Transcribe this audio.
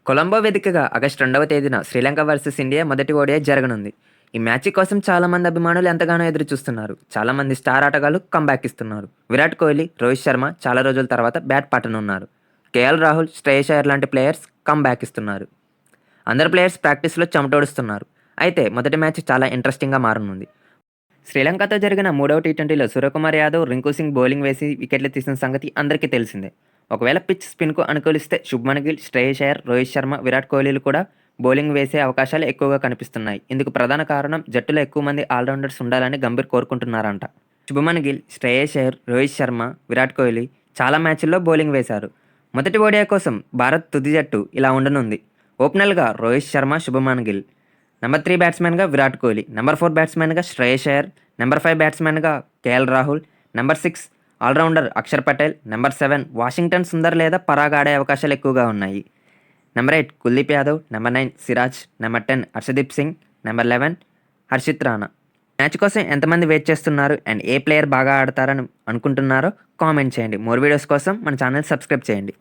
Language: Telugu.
కొలంబో వేదికగా ఆగస్టు 2వ తేదీన శ్రీలంక వర్సెస్ ఇండియా మొదటి ఓడిఐ జరగనుంది. ఈ మ్యాచ్ కోసం చాలామంది అభిమానులు ఎంతగానో ఎదురుచూస్తున్నారు. చాలామంది స్టార్ ఆటగాళ్లు కమ్‌బ్యాక్ ఇస్తున్నారు. విరాట్ కోహ్లీ, రోహిత్ శర్మ చాలా రోజుల తర్వాత బ్యాట్ పట్టనున్నారు. కేఎల్ రాహుల్, శ్రేయస్ అయ్యర్ లాంటి ప్లేయర్స్ కమ్‌బ్యాక్ ఇస్తున్నారు. అందరు ప్లేయర్స్ ప్రాక్టీస్‌లో చెమటోడుస్తున్నారు. అయితే మొదటి మ్యాచ్ చాలా ఇంట్రెస్టింగ్‌గా మారనుంది. శ్రీలంకతో జరిగిన మూడవ టీ20లో సూర్యకుమార్ యాదవ్, రింకు సింగ్ బౌలింగ్ వేసి వికెట్లు తీసిన సంగతి అందరికీ తెలిసిందే. ఒకవేళ పిచ్ స్పిన్‌కు అనుకూలిస్తే శుభ్మన్ గిల్, శ్రేయస్ అయ్యర్, రోహిత్ శర్మ, విరాట్ కోహ్లీలు కూడా బౌలింగ్ వేసే అవకాశాలు ఎక్కువగా కనిపిస్తున్నాయి. ఇందుకు ప్రధాన కారణం జట్టులో ఎక్కువ మంది ఆల్రౌండర్స్ ఉండాలని గంభీర్ కోరుకుంటున్నారంట. శుభ్మన్ గిల్, శ్రేయస్ అయ్యర్, రోహిత్ శర్మ, విరాట్ కోహ్లీ చాలా మ్యాచ్ల్లో బౌలింగ్ వేశారు. మొదటి ఓడిఐ కోసం భారత్ తుది జట్టు ఇలా ఉండనుంది. ఓపెనర్‌గా రోహిత్ శర్మ, శుభ్మన్ గిల్, నెంబర్ 3 బ్యాట్స్‌మెన్‌గా విరాట్ కోహ్లీ, నెంబర్ 4 బ్యాట్స్‌మెన్‌గా శ్రేయస్ అయ్యర్, నెంబర్ 5 బ్యాట్స్‌మెన్‌గా KL Rahul, number 6 allrounder Axar Patel, number 7 Washington Sundar లేదా పరాగ్ ఆడే అవకాశాలు ఎక్కువగా ఉన్నాయి. Number 8 Kuldeep Yadav, number 9 Siraj, number 10 Harshdeep Singh, number 11 Harshit Rana. Match కోసం ఎంతమంది వెయిట్ చేస్తున్నారు అండ్ ఏ ప్లేయర్ బాగా ఆడతారని అనుకుంటున్నారో కామెంట్ చేయండి. మోర్ వీడియోస్ కోసం మన ఛానల్ సబ్స్క్రైబ్ చేయండి.